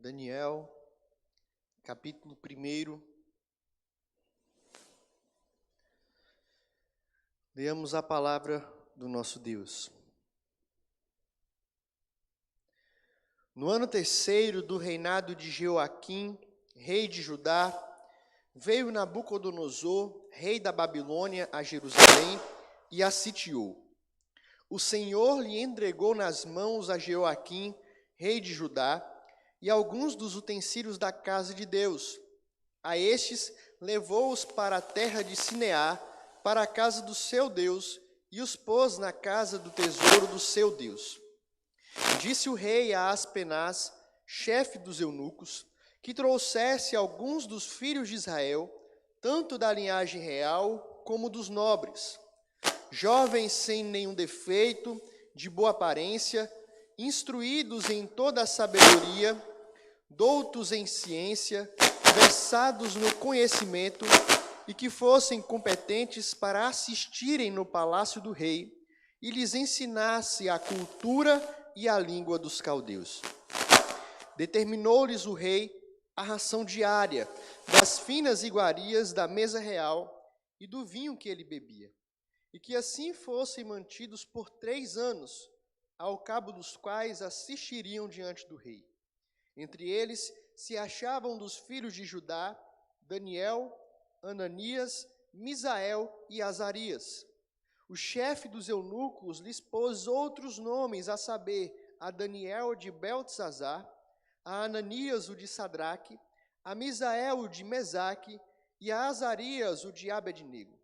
Daniel, capítulo 1. Leamos a palavra do nosso Deus. No ano 3º do reinado de Jeoaquim, rei de Judá, veio Nabucodonosor, rei da Babilônia, a Jerusalém e a sitiou. O Senhor lhe entregou nas mãos a Jeoaquim, rei de Judá, e alguns dos utensílios da casa de Deus. A estes levou-os para a terra de Sinear, para a casa do seu Deus, e os pôs na casa do tesouro do seu Deus. Disse o rei a Aspenaz, chefe dos eunucos, que trouxesse alguns dos filhos de Israel, tanto da linhagem real como dos nobres, jovens sem nenhum defeito, de boa aparência, instruídos em toda a sabedoria, doutos em ciência, versados no conhecimento, e que fossem competentes para assistirem no palácio do rei, e lhes ensinasse a cultura e a língua dos caldeus. Determinou-lhes o rei a ração diária das finas iguarias da mesa real e do vinho que ele bebia, e que assim fossem mantidos por 3 anos, ao cabo dos quais assistiriam diante do rei. Entre eles se achavam dos filhos de Judá, Daniel, Ananias, Misael e Azarias. O chefe dos eunucos lhes pôs outros nomes, a saber, a Daniel de Beltesazar, a Ananias o de Sadraque, a Misael o de Mesaque e a Azarias o de Abednego.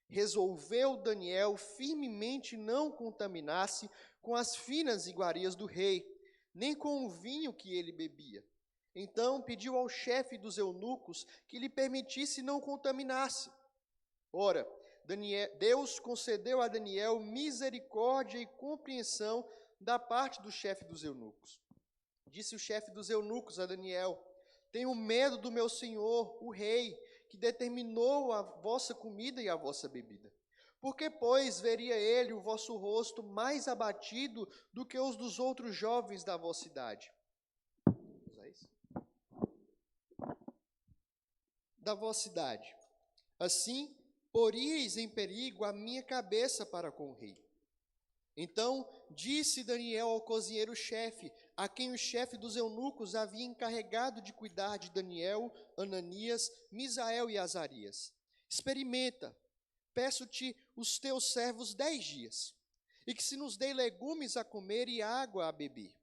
Resolveu Daniel firmemente não contaminar-se com as finas iguarias do rei, nem com o vinho que ele bebia. Então pediu ao chefe dos eunucos que lhe permitisse não contaminar-se. Ora, Deus concedeu a Daniel misericórdia e compreensão da parte do chefe dos eunucos. Disse o chefe dos eunucos a Daniel: tenho medo do meu senhor, o rei, que determinou a vossa comida e a vossa bebida. Por que, pois, veria ele o vosso rosto mais abatido do que os dos outros jovens da vossa idade? Da vossa idade. Assim, poríeis em perigo a minha cabeça para com o rei. Então disse Daniel ao cozinheiro-chefe, a quem o chefe dos eunucos havia encarregado de cuidar de Daniel, Ananias, Misael e Azarias: experimenta, peço-te os teus servos 10 dias, e que se nos dê legumes a comer e água a beber.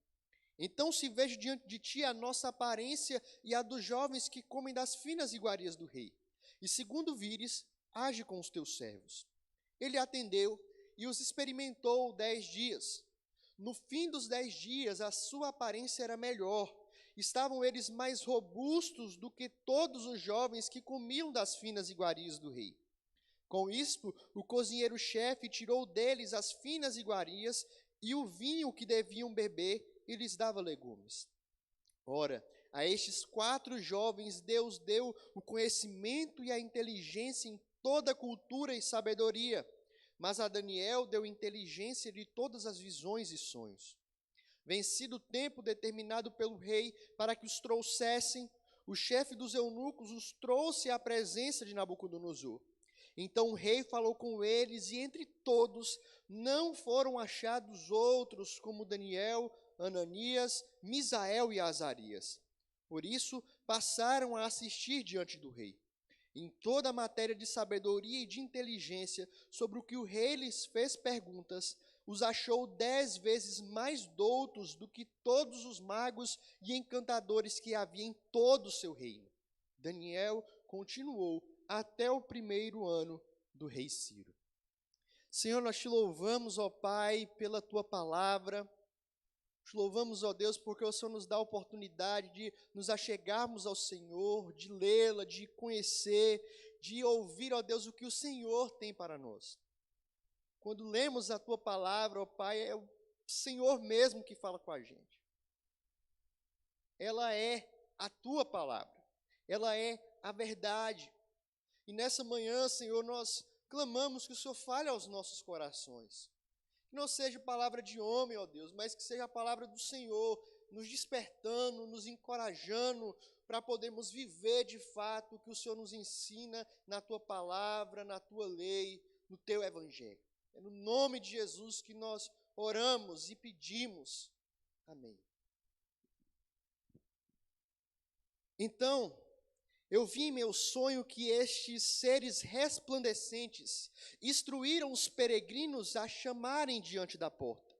Então se veja diante de ti a nossa aparência e a dos jovens que comem das finas iguarias do rei. E segundo vires, age com os teus servos. Ele atendeu e os experimentou 10 dias. No fim dos 10 dias, a sua aparência era melhor. Estavam eles mais robustos do que todos os jovens que comiam das finas iguarias do rei. Com isto, o cozinheiro-chefe tirou deles as finas iguarias e o vinho que deviam beber, e lhes dava legumes. Ora, a estes 4 jovens Deus deu o conhecimento e a inteligência em toda cultura e sabedoria, mas a Daniel deu inteligência de todas as visões e sonhos. Vencido o tempo determinado pelo rei para que os trouxessem, o chefe dos eunucos os trouxe à presença de Nabucodonosor. Então o rei falou com eles, e entre todos não foram achados outros como Daniel, Ananias, Misael e Azarias. Por isso passaram a assistir diante do rei. Em toda a matéria de sabedoria e de inteligência, sobre o que o rei lhes fez perguntas, os achou 10 vezes mais doutos do que todos os magos e encantadores que havia em todo o seu reino. Daniel continuou até o 1º ano do rei Ciro. Senhor, nós te louvamos, ó Pai, pela tua palavra. Te louvamos, ó Deus, porque o Senhor nos dá a oportunidade de nos achegarmos ao Senhor, de lê-la, de conhecer, de ouvir, ó Deus, o que o Senhor tem para nós. Quando lemos a tua palavra, ó Pai, é o Senhor mesmo que fala com a gente. Ela é a tua palavra, ela é a verdade. E nessa manhã, Senhor, nós clamamos que o Senhor fale aos nossos corações. Que não seja palavra de homem, ó Deus, mas que seja a palavra do Senhor, nos despertando, nos encorajando para podermos viver de fato o que o Senhor nos ensina na tua palavra, na tua lei, no teu evangelho. É no nome de Jesus que nós oramos e pedimos. Amém. Então, eu vi em meu sonho que estes seres resplandecentes instruíram os peregrinos a chamarem diante da porta.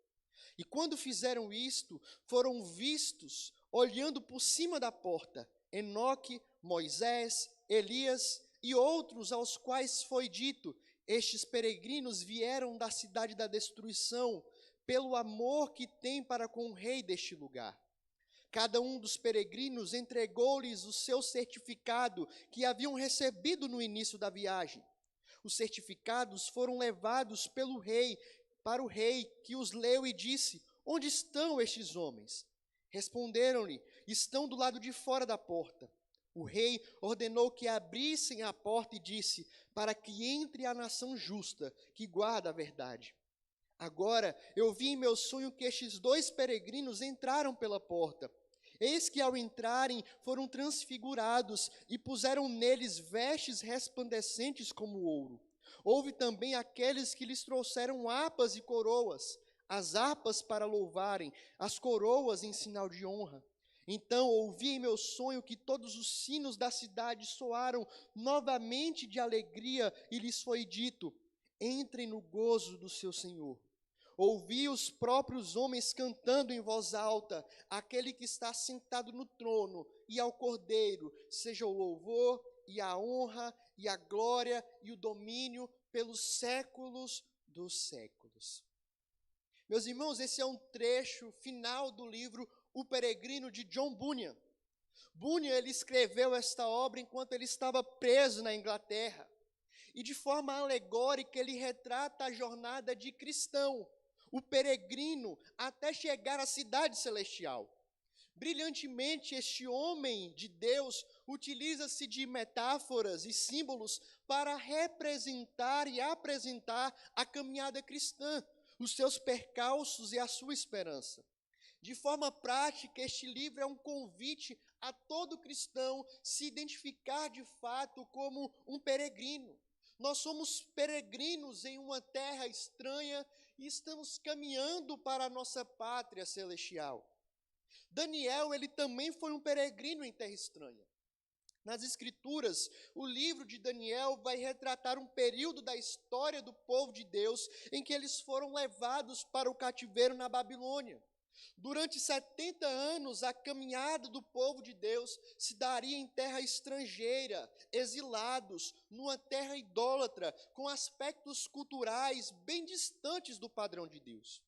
E quando fizeram isto, foram vistos, olhando por cima da porta, Enoque, Moisés, Elias e outros aos quais foi dito: estes peregrinos vieram da cidade da destruição, pelo amor que têm para com o rei deste lugar. Cada um dos peregrinos entregou-lhes o seu certificado que haviam recebido no início da viagem. Os certificados foram levados pelo rei para o rei, que os leu e disse: onde estão estes homens? Responderam-lhe: estão do lado de fora da porta. O rei ordenou que abrissem a porta e disse: para que entre a nação justa, que guarda a verdade. Agora eu vi em meu sonho que estes 2 peregrinos entraram pela porta. Eis que ao entrarem foram transfigurados e puseram neles vestes resplandecentes como ouro. Houve também aqueles que lhes trouxeram harpas e coroas, as harpas para louvarem, as coroas em sinal de honra. Então ouvi em meu sonho que todos os sinos da cidade soaram novamente de alegria e lhes foi dito: entrem no gozo do seu Senhor. Ouvi os próprios homens cantando em voz alta: aquele que está sentado no trono e ao Cordeiro, seja o louvor e a honra e a glória e o domínio pelos séculos dos séculos. Meus irmãos, esse é um trecho final do livro O Peregrino, de John Bunyan. Bunyan, ele escreveu esta obra enquanto ele estava preso na Inglaterra. E de forma alegórica ele retrata a jornada de cristão, o peregrino, até chegar à cidade celestial. Brilhantemente, este homem de Deus utiliza-se de metáforas e símbolos para representar e apresentar a caminhada cristã, os seus percalços e a sua esperança. De forma prática, este livro é um convite a todo cristão se identificar de fato como um peregrino. Nós somos peregrinos em uma terra estranha e estamos caminhando para a nossa pátria celestial. Daniel, ele também foi um peregrino em terra estranha. Nas Escrituras, o livro de Daniel vai retratar um período da história do povo de Deus em que eles foram levados para o cativeiro na Babilônia. Durante 70 anos, a caminhada do povo de Deus se daria em terra estrangeira, exilados, numa terra idólatra, com aspectos culturais bem distantes do padrão de Deus.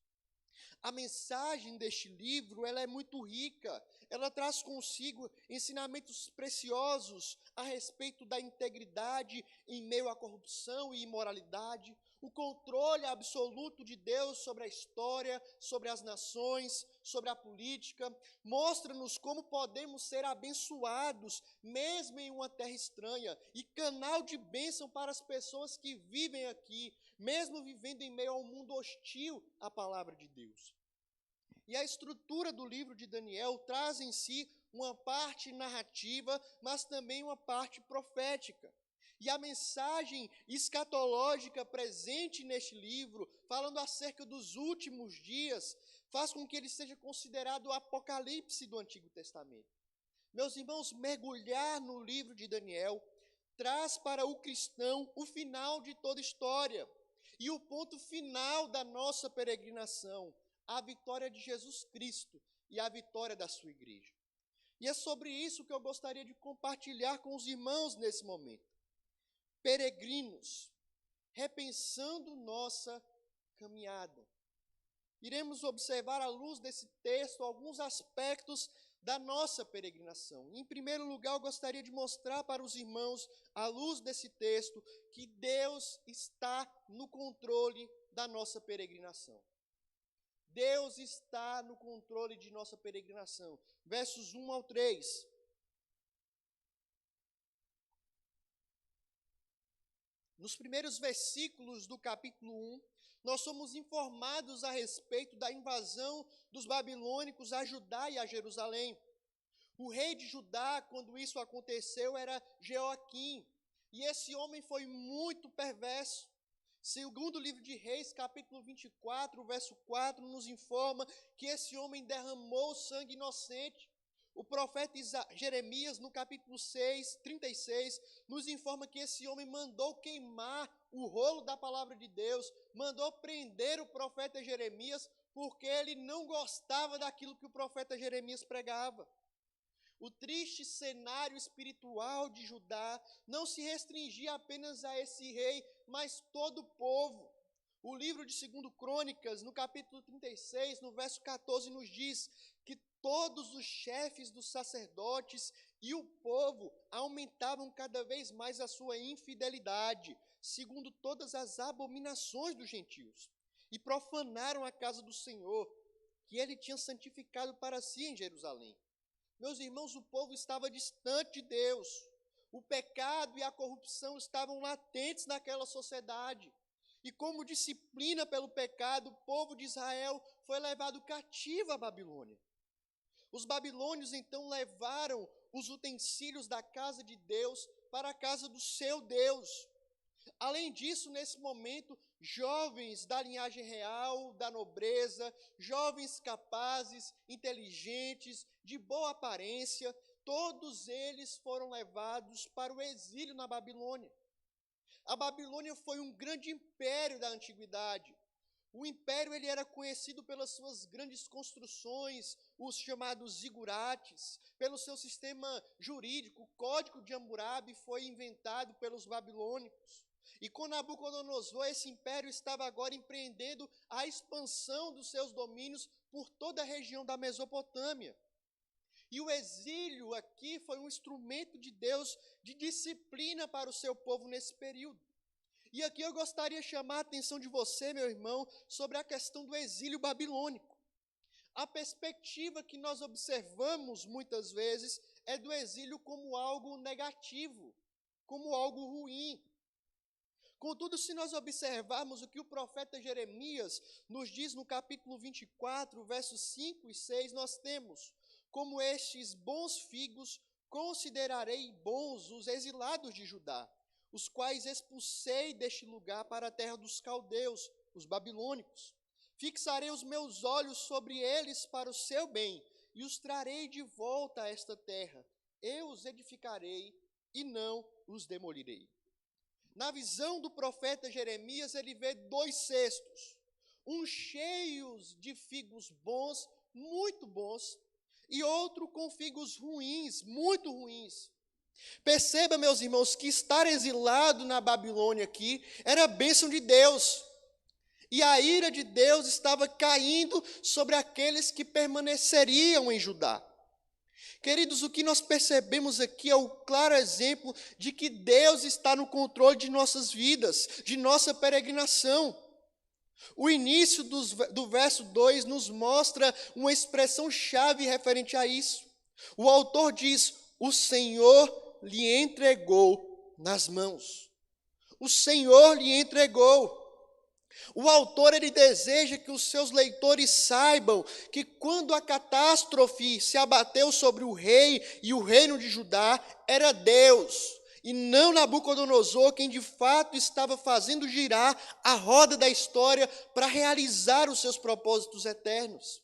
A mensagem deste livro, ela é muito rica, ela traz consigo ensinamentos preciosos a respeito da integridade em meio à corrupção e imoralidade, o controle absoluto de Deus sobre a história, sobre as nações, sobre a política. Mostra-nos como podemos ser abençoados, mesmo em uma terra estranha, e canal de bênção para as pessoas que vivem aqui, mesmo vivendo em meio a um mundo hostil à palavra de Deus. E a estrutura do livro de Daniel traz em si uma parte narrativa, mas também uma parte profética. E a mensagem escatológica presente neste livro, falando acerca dos últimos dias, faz com que ele seja considerado o Apocalipse do Antigo Testamento. Meus irmãos, mergulhar no livro de Daniel traz para o cristão o final de toda história e o ponto final da nossa peregrinação, a vitória de Jesus Cristo e a vitória da sua igreja. E é sobre isso que eu gostaria de compartilhar com os irmãos nesse momento. Peregrinos, repensando nossa caminhada. Iremos observar à luz desse texto alguns aspectos da nossa peregrinação. Em primeiro lugar, eu gostaria de mostrar para os irmãos, à luz desse texto, que Deus está no controle da nossa peregrinação. Deus está no controle de nossa peregrinação. Versos 1 ao 3. Nos primeiros versículos do capítulo 1, nós somos informados a respeito da invasão dos babilônicos a Judá e a Jerusalém. O rei de Judá, quando isso aconteceu, era Jeoaquim. E esse homem foi muito perverso. Segundo o livro de Reis, capítulo 24, verso 4, nos informa que esse homem derramou sangue inocente. O profeta Jeremias, no capítulo 6, 36, nos informa que esse homem mandou queimar o rolo da palavra de Deus, mandou prender o profeta Jeremias, porque ele não gostava daquilo que o profeta Jeremias pregava. O triste cenário espiritual de Judá não se restringia apenas a esse rei, mas todo o povo. O livro de 2 Crônicas, no capítulo 36, no verso 14, nos diz que todos os chefes dos sacerdotes e o povo aumentavam cada vez mais a sua infidelidade, segundo todas as abominações dos gentios, e profanaram a casa do Senhor, que ele tinha santificado para si em Jerusalém. Meus irmãos, o povo estava distante de Deus. O pecado e a corrupção estavam latentes naquela sociedade. E como disciplina pelo pecado, o povo de Israel foi levado cativo à Babilônia. Os babilônios então levaram os utensílios da casa de Deus para a casa do seu Deus. Além disso, nesse momento, jovens da linhagem real, da nobreza, jovens capazes, inteligentes, de boa aparência, todos eles foram levados para o exílio na Babilônia. A Babilônia foi um grande império da antiguidade. O império ele era conhecido pelas suas grandes construções, os chamados zigurates, pelo seu sistema jurídico. O Código de Hammurabi foi inventado pelos babilônicos. E com Nabucodonosor, esse império estava agora empreendendo a expansão dos seus domínios por toda a região da Mesopotâmia. E o exílio aqui foi um instrumento de Deus de disciplina para o seu povo nesse período. E aqui eu gostaria de chamar a atenção de você, meu irmão, sobre a questão do exílio babilônico. A perspectiva que nós observamos muitas vezes é do exílio como algo negativo, como algo ruim. Contudo, se nós observarmos o que o profeta Jeremias nos diz no capítulo 24, versos 5 e 6, nós temos: como estes bons figos, considerarei bons os exilados de Judá, os quais expulsei deste lugar para a terra dos caldeus, os babilônicos. Fixarei os meus olhos sobre eles para o seu bem, e os trarei de volta a esta terra. Eu os edificarei e não os demolirei. Na visão do profeta Jeremias, ele vê 2 cestos, uns cheios de figos bons, muito bons, e outro com figos ruins, muito ruins. Perceba, meus irmãos, que estar exilado na Babilônia aqui era a bênção de Deus. E a ira de Deus estava caindo sobre aqueles que permaneceriam em Judá. Queridos, o que nós percebemos aqui é o claro exemplo de que Deus está no controle de nossas vidas, de nossa peregrinação. O início do verso 2 nos mostra uma expressão-chave referente a isso. O autor diz: o Senhor lhe entregou nas mãos. O Senhor lhe entregou. O autor ele deseja que os seus leitores saibam que quando a catástrofe se abateu sobre o rei e o reino de Judá, era Deus, e não Nabucodonosor quem de fato estava fazendo girar a roda da história para realizar os seus propósitos eternos.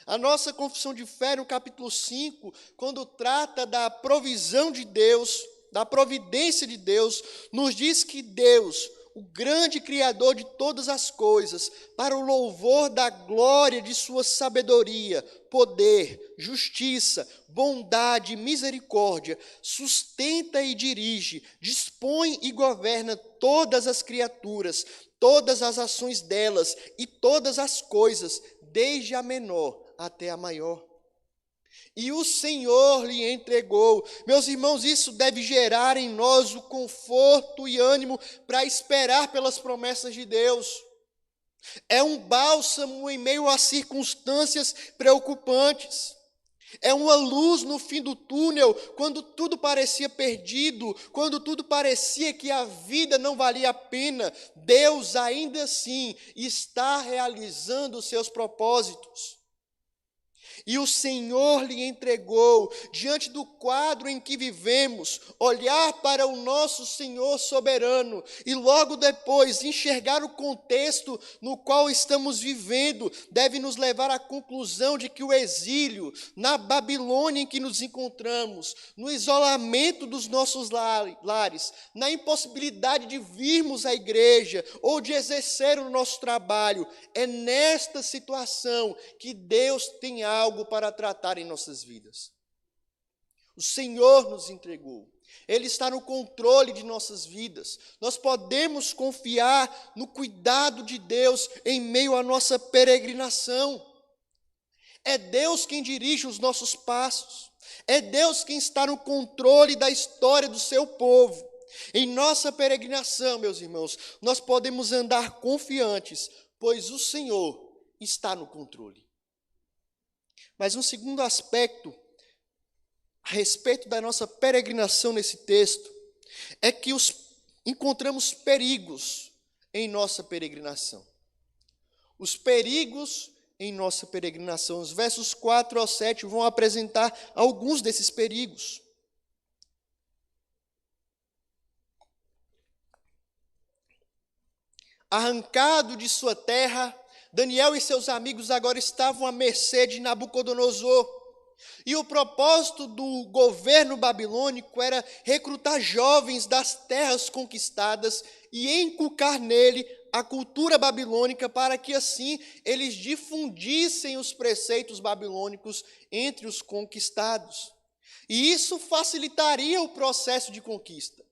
A nossa confissão de fé no capítulo 5, quando trata da provisão de Deus, da providência de Deus, nos diz que Deus, o grande Criador de todas as coisas, para o louvor da glória de sua sabedoria, poder, justiça, bondade e misericórdia, sustenta e dirige, dispõe e governa todas as criaturas, todas as ações delas e todas as coisas, desde a menor até a maior. E o Senhor lhe entregou. Meus irmãos, isso deve gerar em nós o conforto e ânimo para esperar pelas promessas de Deus. É um bálsamo em meio a circunstâncias preocupantes. É uma luz no fim do túnel, quando tudo parecia perdido, quando tudo parecia que a vida não valia a pena. Deus ainda assim está realizando os seus propósitos. E o Senhor lhe entregou, diante do quadro em que vivemos, olhar para o nosso Senhor soberano e logo depois enxergar o contexto no qual estamos vivendo, deve nos levar à conclusão de que o exílio, na Babilônia em que nos encontramos, no isolamento dos nossos lares, na impossibilidade de virmos à igreja ou de exercer o nosso trabalho, é nesta situação que Deus tem algo para tratar em nossas vidas. O Senhor nos entregou. Ele está no controle de nossas vidas. Nós podemos confiar no cuidado de Deus em meio à nossa peregrinação. É Deus quem dirige os nossos passos. É Deus quem está no controle da história do seu povo. Em nossa peregrinação, meus irmãos, nós podemos andar confiantes, pois o Senhor está no controle. Mas um segundo aspecto a respeito da nossa peregrinação nesse texto é que encontramos perigos em nossa peregrinação. Os perigos em nossa peregrinação. Os versos 4 ao 7 vão apresentar alguns desses perigos. Arrancado de sua terra, Daniel e seus amigos agora estavam à mercê de Nabucodonosor. E o propósito do governo babilônico era recrutar jovens das terras conquistadas e inculcar nele a cultura babilônica para que assim eles difundissem os preceitos babilônicos entre os conquistados. E isso facilitaria o processo de conquista.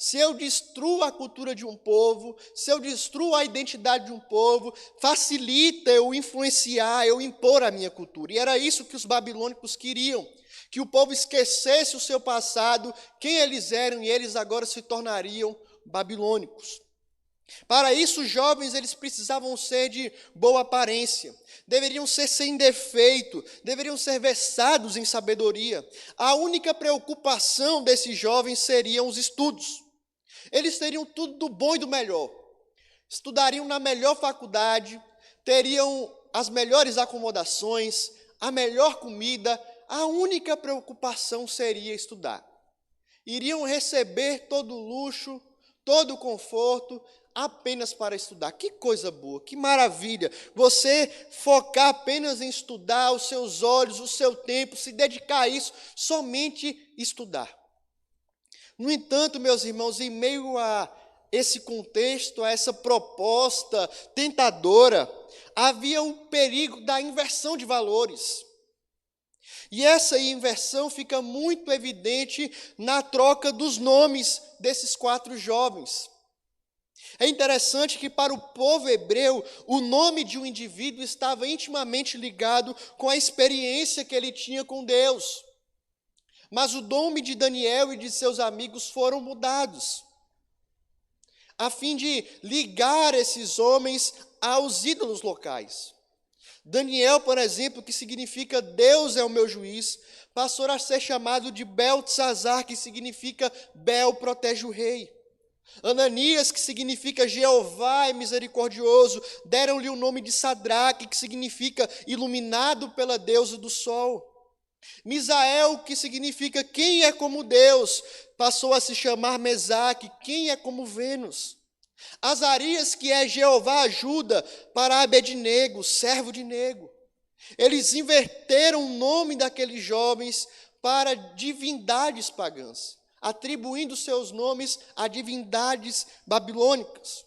Se eu destruo a cultura de um povo, se eu destruo a identidade de um povo, facilita eu influenciar, eu impor a minha cultura. E era isso que os babilônicos queriam, que o povo esquecesse o seu passado, quem eles eram, e eles agora se tornariam babilônicos. Para isso, os jovens eles precisavam ser de boa aparência, deveriam ser sem defeito, deveriam ser versados em sabedoria. A única preocupação desses jovens seriam os estudos. Eles teriam tudo do bom e do melhor. Estudariam na melhor faculdade, teriam as melhores acomodações, a melhor comida. A única preocupação seria estudar. Iriam receber todo o luxo, todo o conforto, apenas para estudar. Que coisa boa, que maravilha. Você focar apenas em estudar, os seus olhos, o seu tempo, se dedicar a isso, somente estudar. No entanto, meus irmãos, em meio a esse contexto, a essa proposta tentadora, havia o perigo da inversão de valores. E essa inversão fica muito evidente na troca dos nomes desses 4 jovens. É interessante que para o povo hebreu, o nome de um indivíduo estava intimamente ligado com a experiência que ele tinha com Deus. Mas o nome de Daniel e de seus amigos foram mudados, a fim de ligar esses homens aos ídolos locais. Daniel, por exemplo, que significa Deus é o meu juiz, passou a ser chamado de Beltesazar, que significa Bel protege o rei. Ananias, que significa Jeová é misericordioso, deram-lhe o nome de Sadraque, que significa iluminado pela deusa do sol. Misael, que significa quem é como Deus, passou a se chamar Mesaque, quem é como Vênus. Azarias, que é Jeová ajuda, para Abednego, servo de Nego. Eles inverteram o nome daqueles jovens para divindades pagãs, atribuindo seus nomes a divindades babilônicas.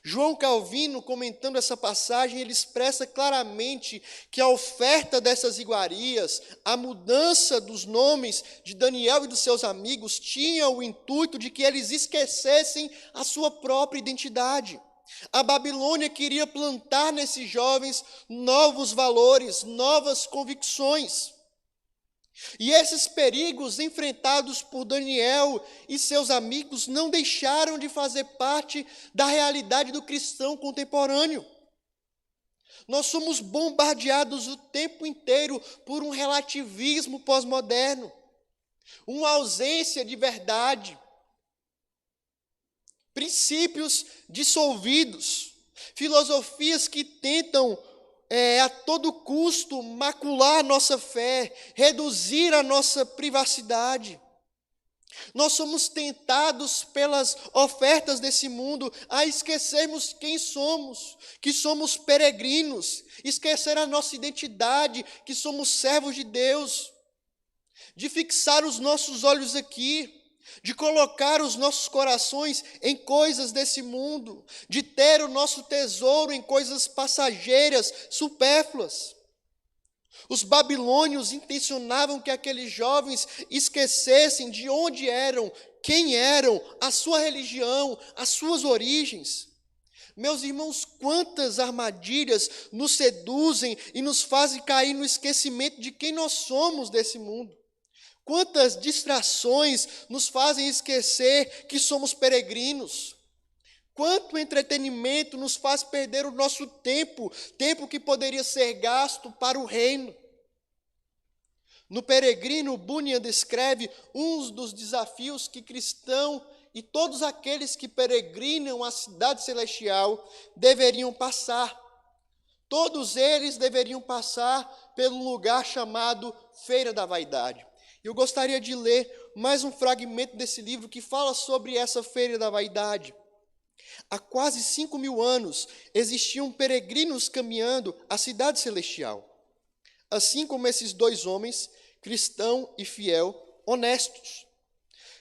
João Calvino, comentando essa passagem, ele expressa claramente que a oferta dessas iguarias, a mudança dos nomes de Daniel e dos seus amigos, tinha o intuito de que eles esquecessem a sua própria identidade. A Babilônia queria plantar nesses jovens novos valores, novas convicções. E esses perigos enfrentados por Daniel e seus amigos não deixaram de fazer parte da realidade do cristão contemporâneo. Nós somos bombardeados o tempo inteiro por um relativismo pós-moderno, uma ausência de verdade, princípios dissolvidos, filosofias que tentam a todo custo macular a nossa fé, reduzir a nossa privacidade. Nós somos tentados pelas ofertas desse mundo a esquecermos quem somos, que somos peregrinos, esquecer a nossa identidade, que somos servos de Deus, de fixar os nossos olhos aqui, de colocar os nossos corações em coisas desse mundo, de ter o nosso tesouro em coisas passageiras, supérfluas. Os babilônios intencionavam que aqueles jovens esquecessem de onde eram, quem eram, a sua religião, as suas origens. Meus irmãos, quantas armadilhas nos seduzem e nos fazem cair no esquecimento de quem nós somos desse mundo. Quantas distrações nos fazem esquecer que somos peregrinos. Quanto entretenimento nos faz perder o nosso tempo, tempo que poderia ser gasto para o reino. No Peregrino, Bunyan descreve um dos desafios que cristão e todos aqueles que peregrinam a cidade celestial deveriam passar. Todos eles deveriam passar pelo lugar chamado Feira da Vaidade. Eu gostaria de ler mais um fragmento desse livro que fala sobre essa Feira da Vaidade. Há quase 5.000 anos existiam peregrinos caminhando à cidade celestial. Assim como esses dois homens, cristão e fiel, honestos.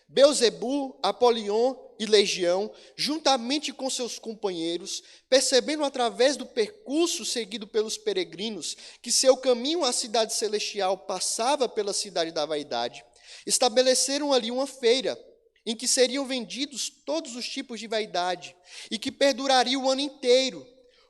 Beelzebu, Apolion e Legião, juntamente com seus companheiros, percebendo através do percurso seguido pelos peregrinos que seu caminho à cidade celestial passava pela cidade da vaidade, estabeleceram ali uma feira em que seriam vendidos todos os tipos de vaidade e que perduraria o ano inteiro.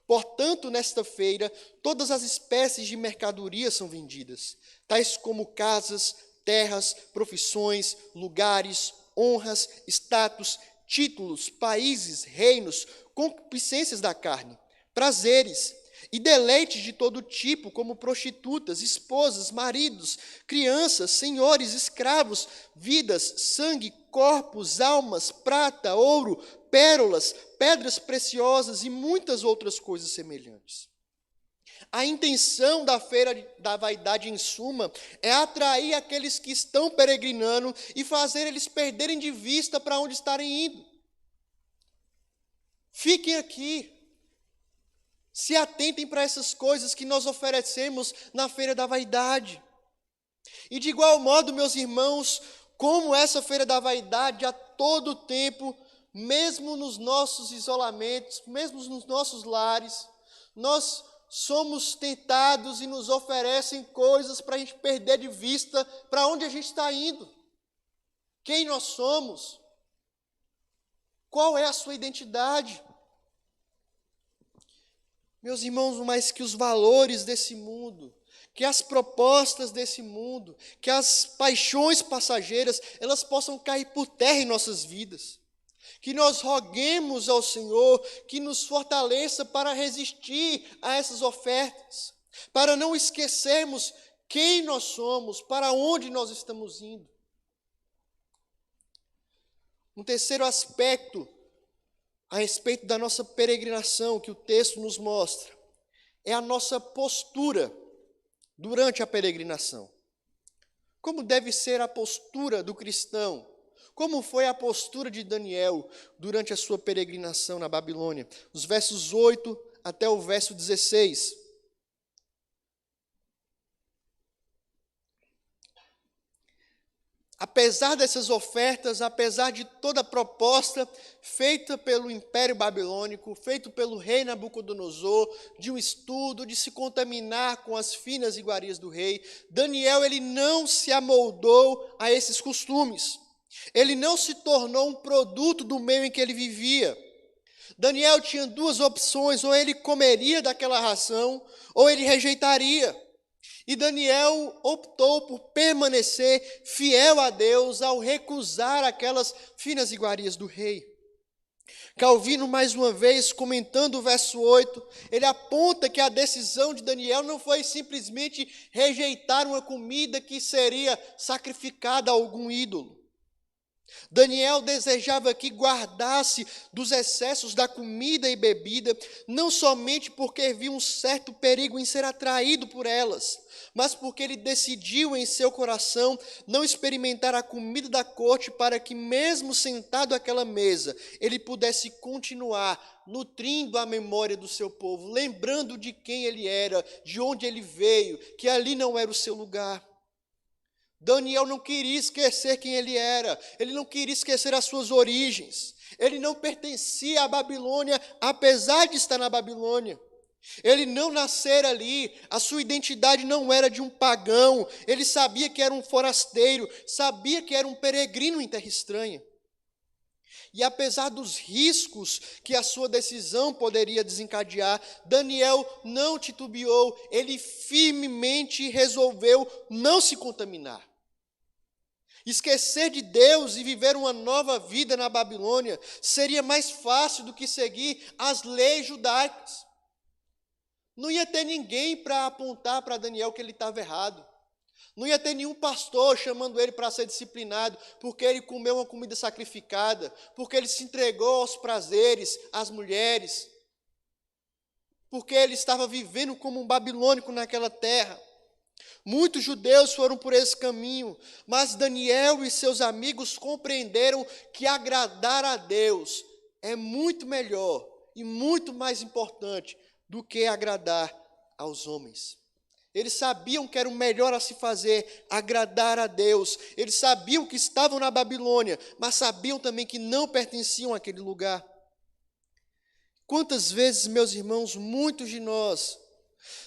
Portanto, nesta feira, todas as espécies de mercadorias são vendidas, tais como casas, terras, profissões, lugares, honras, status, títulos, países, reinos, concupiscências da carne, prazeres e deleites de todo tipo, como prostitutas, esposas, maridos, crianças, senhores, escravos, vidas, sangue, corpos, almas, prata, ouro, pérolas, pedras preciosas e muitas outras coisas semelhantes. A intenção da feira da vaidade, em suma, é atrair aqueles que estão peregrinando e fazer eles perderem de vista para onde estarem indo. Fiquem aqui. Se atentem para essas coisas que nós oferecemos na feira da vaidade. E de igual modo, meus irmãos, como essa feira da vaidade, a todo tempo, mesmo nos nossos isolamentos, mesmo nos nossos lares, nós somos tentados e nos oferecem coisas para a gente perder de vista para onde a gente está indo. Quem nós somos? Qual é a sua identidade? Meus irmãos, mais que os valores desse mundo, que as propostas desse mundo, que as paixões passageiras, elas possam cair por terra em nossas vidas. Que nós roguemos ao Senhor que nos fortaleça para resistir a essas ofertas, para não esquecermos quem nós somos, para onde nós estamos indo. Um terceiro aspecto a respeito da nossa peregrinação que o texto nos mostra é a nossa postura durante a peregrinação. Como deve ser a postura do cristão? Como foi a postura de Daniel durante a sua peregrinação na Babilônia? Os versos 8 até o verso 16. Apesar dessas ofertas, apesar de toda a proposta feita pelo Império Babilônico, feito pelo rei Nabucodonosor, de um estudo, de se contaminar com as finas iguarias do rei, Daniel ele não se amoldou a esses costumes. Ele não se tornou um produto do meio em que ele vivia. Daniel tinha duas opções: ou ele comeria daquela ração, ou ele rejeitaria. E Daniel optou por permanecer fiel a Deus ao recusar aquelas finas iguarias do rei. Calvino, mais uma vez, comentando o verso 8, ele aponta que a decisão de Daniel não foi simplesmente rejeitar uma comida que seria sacrificada a algum ídolo. Daniel desejava que guardasse dos excessos da comida e bebida, não somente porque viu um certo perigo em ser atraído por elas, mas porque ele decidiu em seu coração não experimentar a comida da corte para que, mesmo sentado àquela mesa, ele pudesse continuar nutrindo a memória do seu povo, lembrando de quem ele era, de onde ele veio, que ali não era o seu lugar. Daniel não queria esquecer quem ele era, ele não queria esquecer as suas origens, ele não pertencia à Babilônia, apesar de estar na Babilônia. Ele não nascera ali, a sua identidade não era de um pagão, ele sabia que era um forasteiro, sabia que era um peregrino em terra estranha. E apesar dos riscos que a sua decisão poderia desencadear, Daniel não titubeou, ele firmemente resolveu não se contaminar. Esquecer de Deus e viver uma nova vida na Babilônia seria mais fácil do que seguir as leis judaicas. Não ia ter ninguém para apontar para Daniel que ele estava errado. Não ia ter nenhum pastor chamando ele para ser disciplinado, porque ele comeu uma comida sacrificada, porque ele se entregou aos prazeres, às mulheres, porque ele estava vivendo como um babilônico naquela terra. Muitos judeus foram por esse caminho, mas Daniel e seus amigos compreenderam que agradar a Deus é muito melhor e muito mais importante do que agradar aos homens. Eles sabiam que era o melhor a se fazer, agradar a Deus. Eles sabiam que estavam na Babilônia, mas sabiam também que não pertenciam àquele lugar. Quantas vezes, meus irmãos, muitos de nós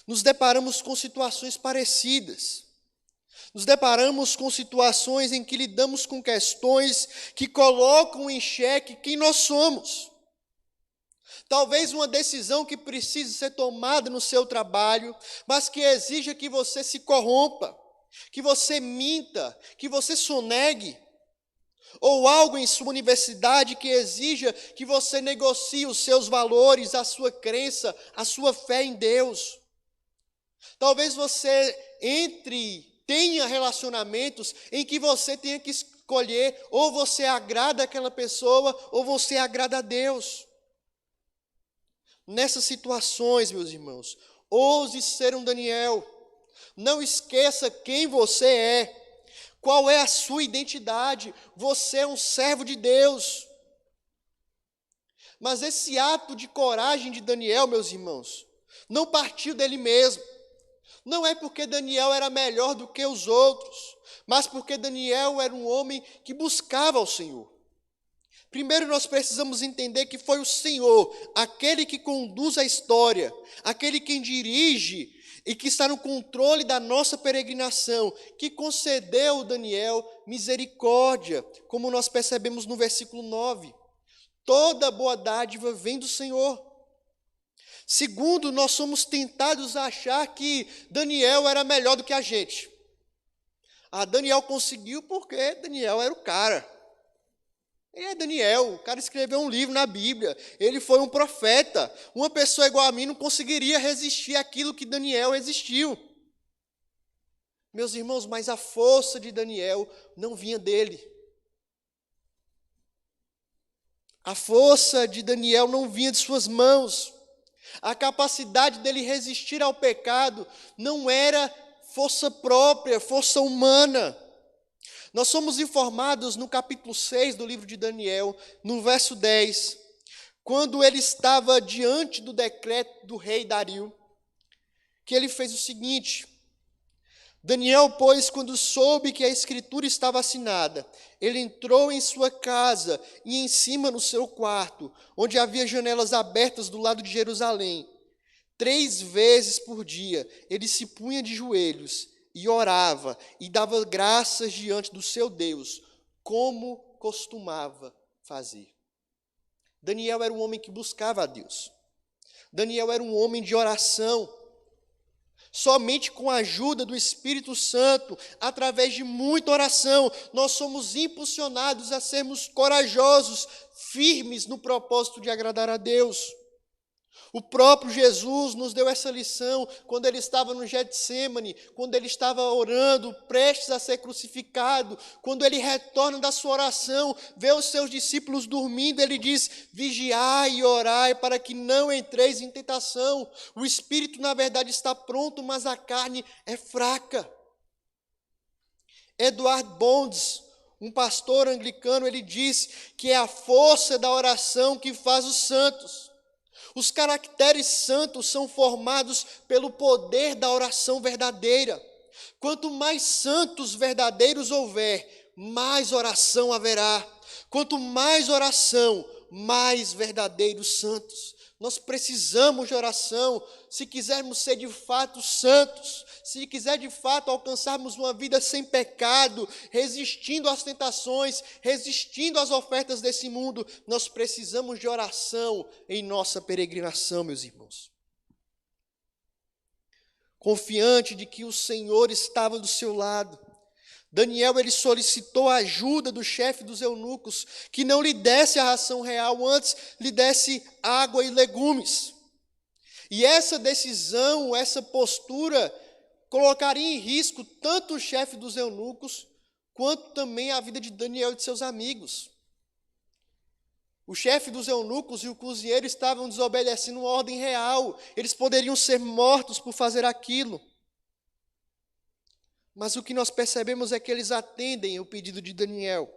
nos deparamos com situações parecidas. Nos deparamos com situações em que lidamos com questões que colocam em xeque quem nós somos. Talvez uma decisão que precise ser tomada no seu trabalho, mas que exija que você se corrompa, que você minta, que você sonegue. Ou algo em sua universidade que exija que você negocie os seus valores, a sua crença, a sua fé em Deus. Talvez você tenha relacionamentos em que você tenha que escolher ou você agrada aquela pessoa ou você agrada a Deus. Nessas situações, meus irmãos, ouse ser um Daniel. Não esqueça quem você é. Qual é a sua identidade? Você é um servo de Deus. Mas esse ato de coragem de Daniel, meus irmãos, não partiu dele mesmo. Não é porque Daniel era melhor do que os outros, mas porque Daniel era um homem que buscava ao Senhor. Primeiro nós precisamos entender que foi o Senhor, aquele que conduz a história, aquele quem dirige e que está no controle da nossa peregrinação, que concedeu a Daniel misericórdia, como nós percebemos no versículo 9. Toda boa dádiva vem do Senhor. Segundo, nós somos tentados a achar que Daniel era melhor do que a gente. Daniel conseguiu porque Daniel era o cara. Ele é Daniel, o cara escreveu um livro na Bíblia, ele foi um profeta. Uma pessoa igual a mim não conseguiria resistir àquilo que Daniel resistiu. Meus irmãos, mas a força de Daniel não vinha dele. A força de Daniel não vinha de suas mãos. A capacidade dele resistir ao pecado não era força própria, força humana. Nós somos informados no capítulo 6 do livro de Daniel, no verso 10, quando ele estava diante do decreto do rei Dario, que ele fez o seguinte: Daniel, pois, quando soube que a escritura estava assinada, ele entrou em sua casa e em cima no seu quarto, onde havia janelas abertas do lado de Jerusalém. 3 vezes por dia ele se punha de joelhos e orava e dava graças diante do seu Deus, como costumava fazer. Daniel era um homem que buscava a Deus. Daniel era um homem de oração. Somente com a ajuda do Espírito Santo, através de muita oração, nós somos impulsionados a sermos corajosos, firmes no propósito de agradar a Deus. O próprio Jesus nos deu essa lição quando ele estava no Getsêmani, quando ele estava orando, prestes a ser crucificado, quando ele retorna da sua oração, vê os seus discípulos dormindo, ele diz: vigiai e orai para que não entreis em tentação. O espírito, na verdade, está pronto, mas a carne é fraca. Edward Bonds, um pastor anglicano, ele diz que é a força da oração que faz os santos. Os caracteres santos são formados pelo poder da oração verdadeira. Quanto mais santos verdadeiros houver, mais oração haverá. Quanto mais oração, mais verdadeiros santos. Nós precisamos de oração se quisermos ser de fato santos, se quiser de fato alcançarmos uma vida sem pecado, resistindo às tentações, resistindo às ofertas desse mundo. Nós precisamos de oração em nossa peregrinação, meus irmãos. Confiante de que o Senhor estava do seu lado, Daniel, ele solicitou a ajuda do chefe dos eunucos, que não lhe desse a ração real, antes lhe desse água e legumes. E essa decisão, essa postura, colocaria em risco tanto o chefe dos eunucos, quanto também a vida de Daniel e de seus amigos. O chefe dos eunucos e o cozinheiro estavam desobedecendo uma ordem real, eles poderiam ser mortos por fazer aquilo. Mas o que nós percebemos é que eles atendem o pedido de Daniel.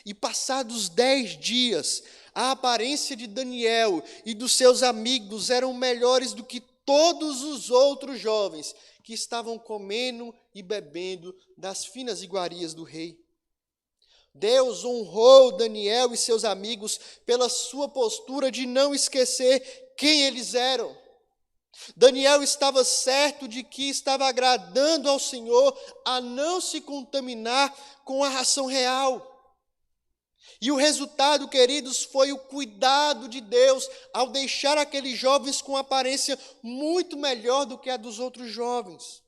E passados 10 dias, a aparência de Daniel e dos seus amigos eram melhores do que todos os outros jovens que estavam comendo e bebendo das finas iguarias do rei. Deus honrou Daniel e seus amigos pela sua postura de não esquecer quem eles eram. Daniel estava certo de que estava agradando ao Senhor a não se contaminar com a ração real. E o resultado, queridos, foi o cuidado de Deus ao deixar aqueles jovens com aparência muito melhor do que a dos outros jovens.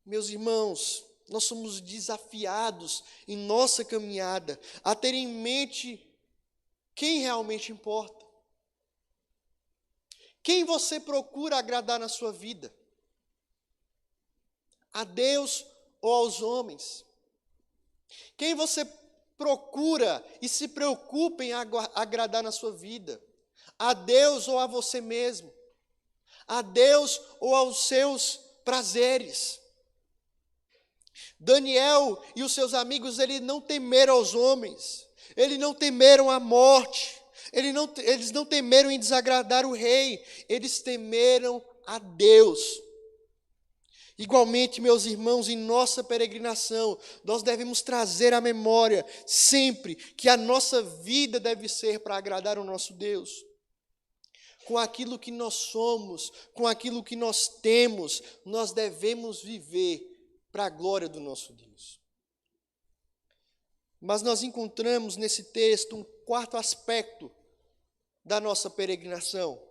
Meus irmãos, nós somos desafiados em nossa caminhada a ter em mente quem realmente importa. Quem você procura agradar na sua vida? A Deus ou aos homens? Quem você procura e se preocupa em agradar na sua vida? A Deus ou a você mesmo? A Deus ou aos seus prazeres? Daniel e os seus amigos, eles não temeram aos homens, eles não temeram a morte, eles não temeram em desagradar o rei, eles temeram a Deus. Igualmente, meus irmãos, em nossa peregrinação, nós devemos trazer à memória sempre que a nossa vida deve ser para agradar o nosso Deus. Com aquilo que nós somos, com aquilo que nós temos, nós devemos viver para a glória do nosso Deus. Mas nós encontramos nesse texto um quarto aspecto da nossa peregrinação,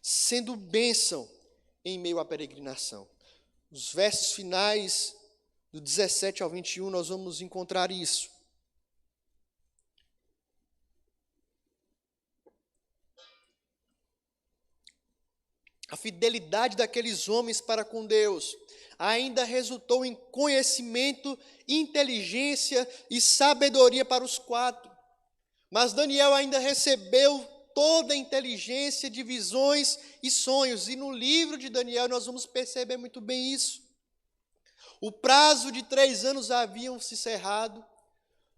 sendo bênção em meio à peregrinação. Nos versos finais, do 17 ao 21, nós vamos encontrar isso. A fidelidade daqueles homens para com Deus ainda resultou em conhecimento, inteligência e sabedoria para os 4. Mas Daniel ainda recebeu toda a inteligência de visões e sonhos. E no livro de Daniel nós vamos perceber muito bem isso. O prazo de 3 anos haviam se cerrado.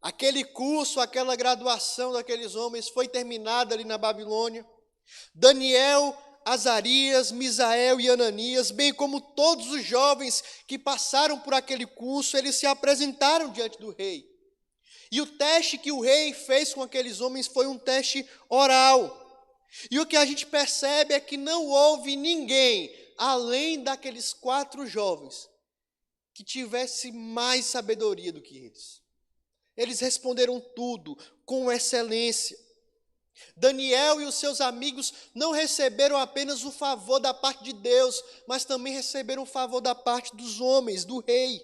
Aquele curso, aquela graduação daqueles homens foi terminada ali na Babilônia. Daniel, Azarias, Misael e Ananias, bem como todos os jovens que passaram por aquele curso, eles se apresentaram diante do rei. E o teste que o rei fez com aqueles homens foi um teste oral. E o que a gente percebe é que não houve ninguém, além daqueles 4 jovens, que tivesse mais sabedoria do que eles. Eles responderam tudo com excelência. Daniel e os seus amigos não receberam apenas o favor da parte de Deus, mas também receberam o favor da parte dos homens, do rei.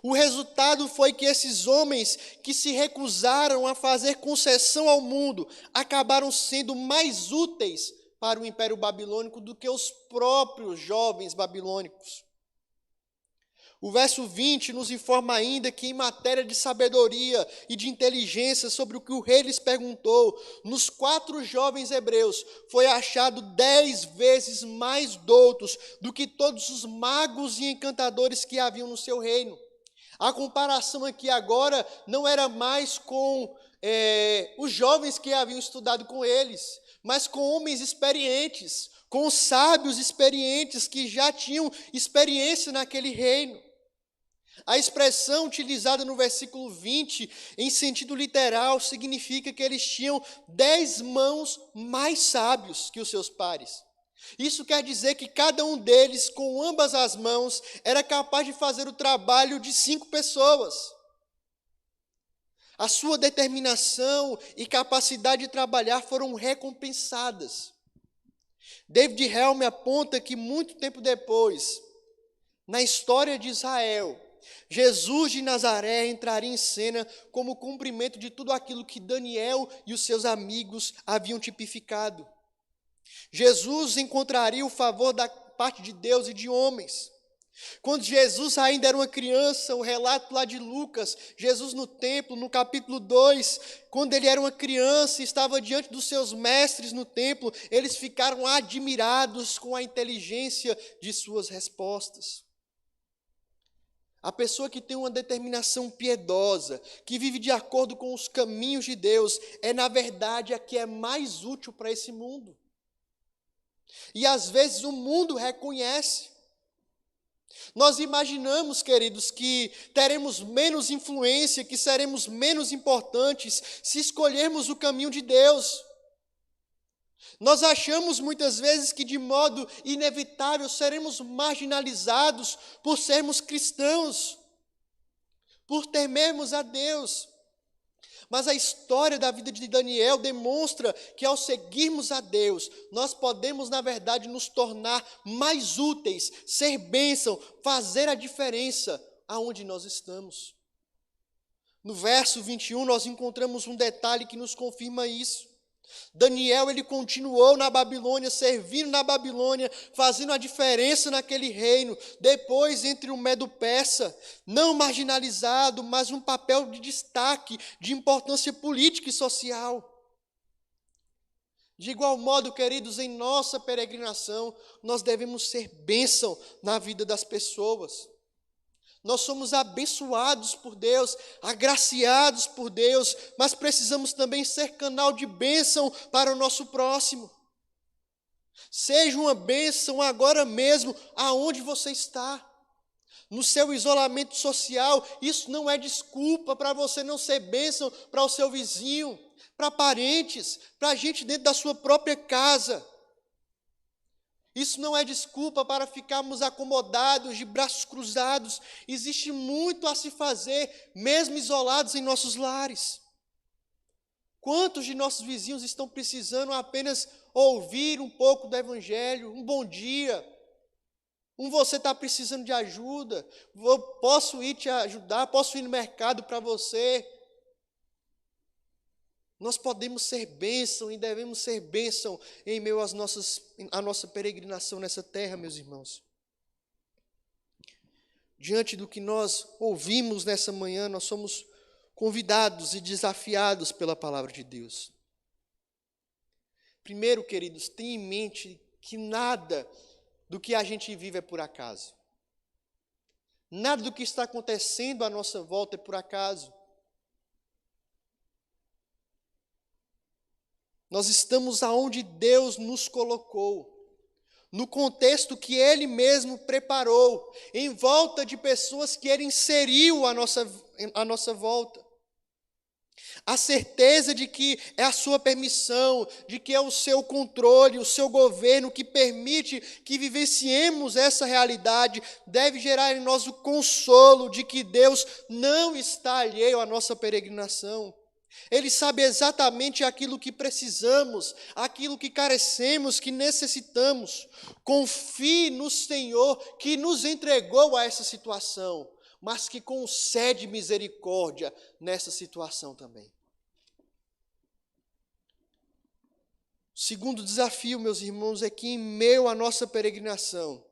O resultado foi que esses homens que se recusaram a fazer concessão ao mundo acabaram sendo mais úteis para o Império Babilônico do que os próprios jovens babilônicos. O verso 20 nos informa ainda que, em matéria de sabedoria e de inteligência sobre o que o rei lhes perguntou, nos 4 jovens hebreus foi achado 10 vezes mais doutos do que todos os magos e encantadores que haviam no seu reino. A comparação aqui agora não era mais com os jovens que haviam estudado com eles, mas com homens experientes, com sábios experientes que já tinham experiência naquele reino. A expressão utilizada no versículo 20, em sentido literal, significa que eles tinham 10 mãos mais sábios que os seus pares. Isso quer dizer que cada um deles, com ambas as mãos, era capaz de fazer o trabalho de 5 pessoas. A sua determinação e capacidade de trabalhar foram recompensadas. David Helm aponta que muito tempo depois, na história de Israel, Jesus de Nazaré entraria em cena como cumprimento de tudo aquilo que Daniel e os seus amigos haviam tipificado. Jesus encontraria o favor da parte de Deus e de homens. Quando Jesus ainda era uma criança, o relato lá de Lucas, Jesus no templo, no capítulo 2, quando ele era uma criança e estava diante dos seus mestres no templo, eles ficaram admirados com a inteligência de suas respostas. A pessoa que tem uma determinação piedosa, que vive de acordo com os caminhos de Deus, é na verdade a que é mais útil para esse mundo. E às vezes o mundo reconhece. Nós imaginamos, queridos, que teremos menos influência, que seremos menos importantes se escolhermos o caminho de Deus. Nós achamos muitas vezes que de modo inevitável seremos marginalizados por sermos cristãos, por temermos a Deus. Mas a história da vida de Daniel demonstra que ao seguirmos a Deus, nós podemos, na verdade, nos tornar mais úteis, ser bênção, fazer a diferença aonde nós estamos. No verso 21, nós encontramos um detalhe que nos confirma isso. Daniel, ele continuou na Babilônia, servindo na Babilônia, fazendo a diferença naquele reino. Depois, entre o Medo-Persa, não marginalizado, mas um papel de destaque, de importância política e social. De igual modo, queridos, em nossa peregrinação, nós devemos ser bênção na vida das pessoas. Nós somos abençoados por Deus, agraciados por Deus, mas precisamos também ser canal de bênção para o nosso próximo. Seja uma bênção agora mesmo, aonde você está. No seu isolamento social, isso não é desculpa para você não ser bênção para o seu vizinho, para parentes, para gente dentro da sua própria casa. Isso não é desculpa para ficarmos acomodados, de braços cruzados. Existe muito a se fazer, mesmo isolados em nossos lares. Quantos de nossos vizinhos estão precisando apenas ouvir um pouco do Evangelho, um bom dia? Você está precisando de ajuda? Eu posso ir te ajudar? Posso ir no mercado para você? Nós podemos ser bênção e devemos ser bênção em meio à nossa peregrinação nessa terra, meus irmãos. Diante do que nós ouvimos nessa manhã, nós somos convidados e desafiados pela palavra de Deus. Primeiro, queridos, tenha em mente que nada do que a gente vive é por acaso. Nada do que está acontecendo à nossa volta é por acaso. Nós estamos aonde Deus nos colocou, no contexto que Ele mesmo preparou, em volta de pessoas que Ele inseriu à nossa volta. A certeza de que é a sua permissão, de que é o seu controle, o seu governo que permite que vivenciemos essa realidade, deve gerar em nós o consolo de que Deus não está alheio à nossa peregrinação. Ele sabe exatamente aquilo que precisamos, aquilo que carecemos, que necessitamos. Confie no Senhor que nos entregou a essa situação, mas que concede misericórdia nessa situação também. O segundo desafio, meus irmãos, é que em meio à nossa peregrinação,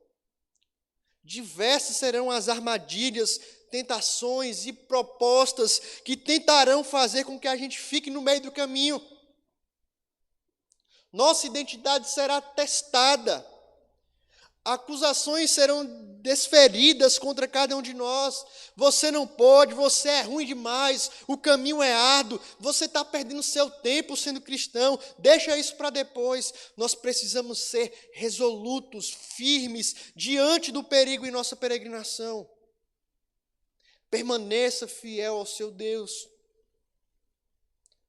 diversas serão as armadilhas, tentações e propostas que tentarão fazer com que a gente fique no meio do caminho. Nossa identidade será testada. Acusações serão desferidas contra cada um de nós. Você não pode, você é ruim demais, o caminho é árduo, você está perdendo seu tempo sendo cristão, deixa isso para depois. Nós precisamos ser resolutos, firmes, diante do perigo em nossa peregrinação. Permaneça fiel ao seu Deus.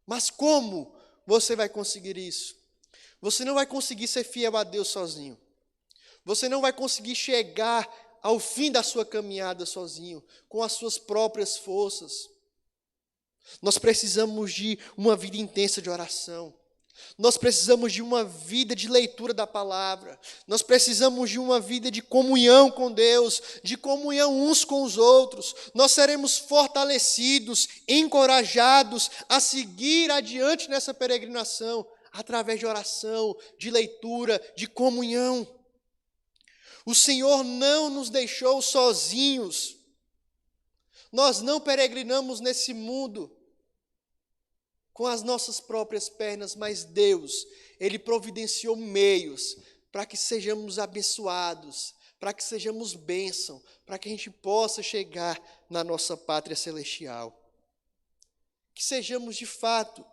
Mas como você vai conseguir isso? Você não vai conseguir ser fiel a Deus sozinho. Você não vai conseguir chegar ao fim da sua caminhada sozinho, com as suas próprias forças. Nós precisamos de uma vida intensa de oração. Nós precisamos de uma vida de leitura da palavra. Nós precisamos de uma vida de comunhão com Deus, de comunhão uns com os outros. Nós seremos fortalecidos, encorajados a seguir adiante nessa peregrinação, através de oração, de leitura, de comunhão. O Senhor não nos deixou sozinhos. Nós não peregrinamos nesse mundo com as nossas próprias pernas, mas Deus, Ele providenciou meios para que sejamos abençoados, para que sejamos bênção, para que a gente possa chegar na nossa pátria celestial. Que sejamos de fato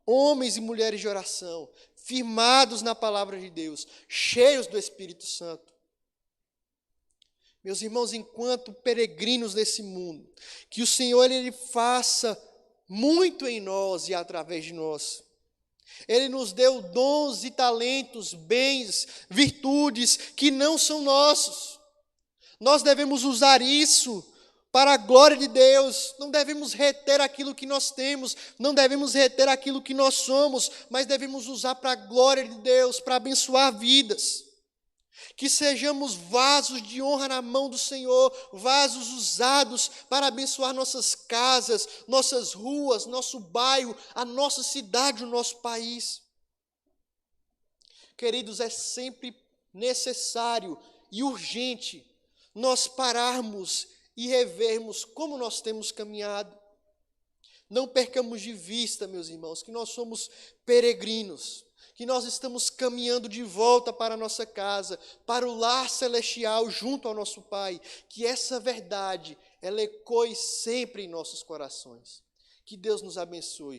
homens e mulheres de oração, firmados na palavra de Deus, cheios do Espírito Santo. Meus irmãos, enquanto peregrinos nesse mundo, que o Senhor Ele faça muito em nós e através de nós. Ele nos deu dons e talentos, bens, virtudes que não são nossos. Nós devemos usar isso para a glória de Deus. Não devemos reter aquilo que nós temos, não devemos reter aquilo que nós somos, mas devemos usar para a glória de Deus, para abençoar vidas. Que sejamos vasos de honra na mão do Senhor, vasos usados para abençoar nossas casas, nossas ruas, nosso bairro, a nossa cidade, o nosso país. Queridos, é sempre necessário e urgente nós pararmos e revermos como nós temos caminhado. Não percamos de vista, meus irmãos, que nós somos peregrinos, que nós estamos caminhando de volta para a nossa casa, para o lar celestial junto ao nosso Pai. Que essa verdade, ela ecoe sempre em nossos corações. Que Deus nos abençoe.